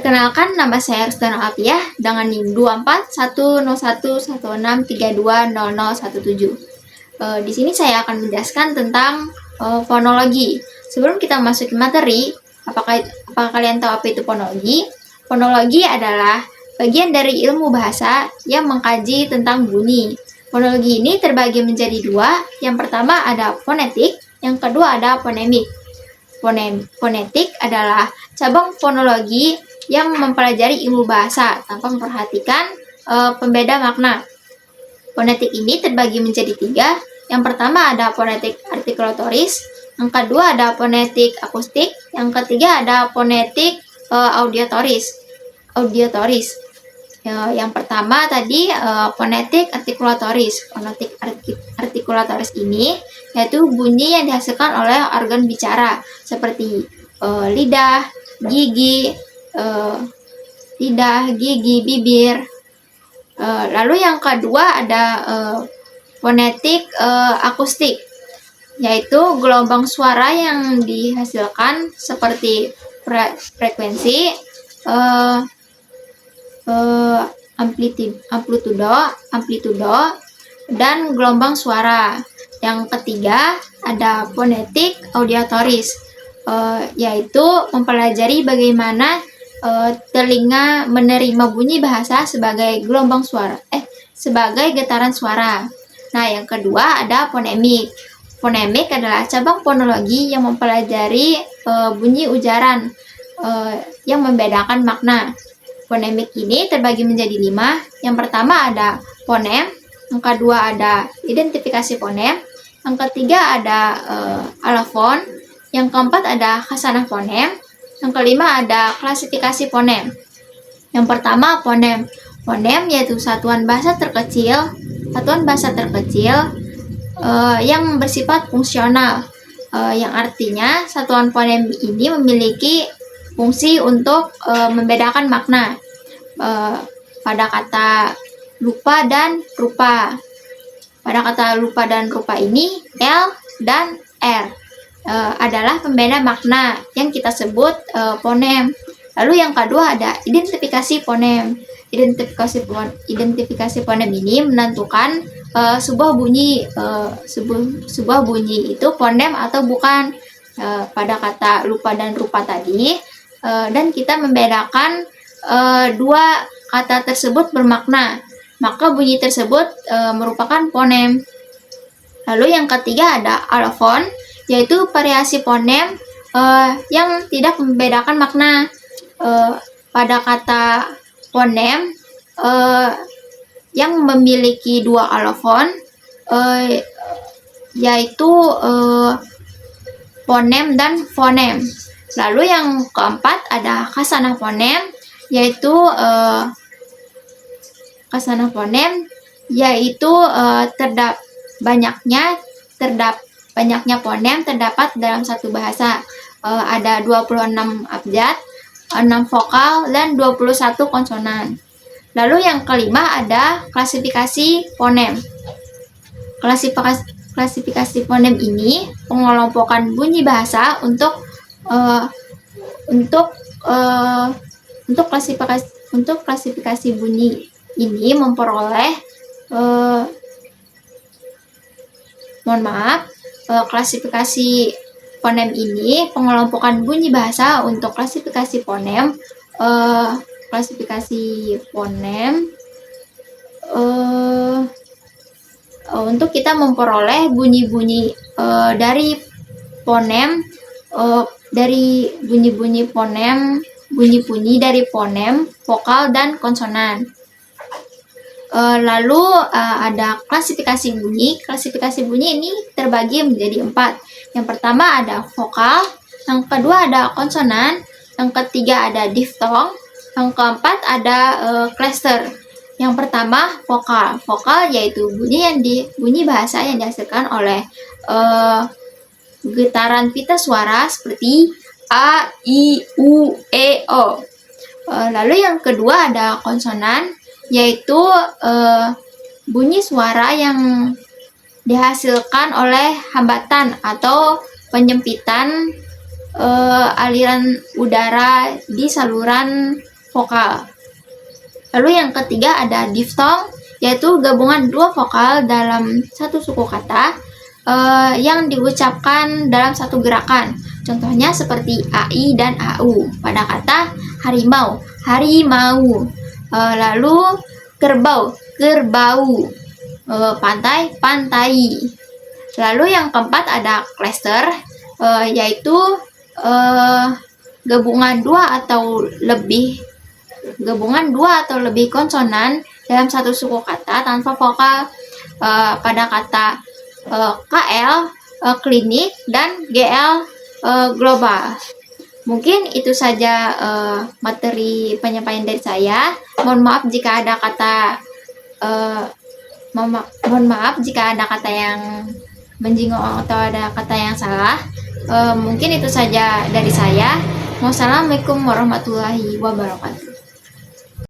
Perkenalkan, nama saya Rustana Alfiah dengan NIM 24101132000017. Di sini saya akan menjelaskan tentang fonologi. Sebelum kita masuk ke materi, apakah kalian tahu apa itu fonologi? Fonologi adalah bagian dari ilmu bahasa yang mengkaji tentang bunyi. Fonologi ini terbagi menjadi dua. Yang pertama ada fonetik, yang kedua ada fonemik. Fonetik adalah cabang fonologi yang mempelajari ilmu bahasa tanpa memperhatikan pembeda makna. Fonetik ini terbagi menjadi tiga. Yang pertama ada fonetik artikulatoris, yang kedua ada fonetik akustik, yang ketiga ada fonetik auditoris. Yang pertama tadi fonetik artikulatoris. Fonetik artikulatoris ini yaitu bunyi yang dihasilkan oleh organ bicara seperti lidah, gigi, bibir. Lalu yang kedua ada fonetik akustik, yaitu gelombang suara yang dihasilkan seperti frekuensi, amplitudo, dan gelombang suara. Yang ketiga ada fonetik auditoris, yaitu mempelajari bagaimana telinga menerima bunyi bahasa sebagai gelombang suara, sebagai getaran suara. Nah, yang kedua ada fonemik. Fonemik adalah cabang fonologi yang mempelajari bunyi ujaran yang membedakan makna. Fonemik ini terbagi menjadi 5. Yang pertama ada fonem, yang kedua ada identifikasi fonem, yang ketiga ada alofon, yang keempat ada khasanah fonem, yang kelima ada klasifikasi fonem. Yang pertama fonem. Fonem yaitu satuan bahasa terkecil yang bersifat fungsional, yang artinya satuan fonem ini memiliki fungsi untuk membedakan makna pada kata lupa dan rupa. Pada kata lupa dan rupa ini L dan R adalah pembeda makna yang kita sebut fonem. Lalu yang kedua ada identifikasi fonem. Identifikasi fonem ini menentukan sebuah bunyi itu fonem atau bukan pada kata lupa dan rupa tadi, dan kita membedakan dua kata tersebut bermakna, maka bunyi tersebut merupakan fonem. Lalu yang ketiga ada alofon, yaitu variasi fonem yang tidak membedakan makna. Pada kata fonem yang memiliki dua alofon, yaitu fonem dan fonem. Lalu yang keempat ada khasanah fonem, yaitu banyaknya fonem terdapat dalam satu bahasa. Ada 26 abjad, 6 vokal, dan 21 konsonan. Lalu yang kelima ada klasifikasi fonem. Klasifikasi fonem ini pengelompokan bunyi bahasa untuk klasifikasi bunyi ini memperoleh klasifikasi fonem ini pengelompokan bunyi bahasa untuk klasifikasi fonem untuk kita memperoleh bunyi-bunyi dari fonem, dari bunyi-bunyi dari fonem, vokal, dan konsonan. Lalu ada klasifikasi bunyi. Klasifikasi bunyi ini terbagi menjadi 4. Yang pertama ada vokal, yang kedua ada konsonan, yang ketiga ada diftong, yang keempat ada cluster. Yang pertama vokal. Vokal yaitu bunyi bahasa yang dihasilkan oleh getaran pita suara seperti A, I, U, E, O. Lalu yang kedua ada konsonan, yaitu bunyi suara yang dihasilkan oleh hambatan atau penyempitan aliran udara di saluran vokal. Lalu yang ketiga ada diftong, yaitu gabungan dua vokal dalam satu suku kata yang diucapkan dalam satu gerakan. Contohnya seperti AI dan AU pada kata harimau, harimau. Lalu kerbau, kerbau. Pantai, pantai. Lalu yang keempat ada cluster, yaitu gabungan dua atau lebih konsonan dalam satu suku kata tanpa vokal pada kata KL, klinik, dan GL, global. Mungkin itu saja materi penyampaian dari saya. Mohon maaf jika ada kata yang menjingo atau ada kata yang salah. Mungkin itu saja dari saya. Wassalamualaikum warahmatullahi wabarakatuh.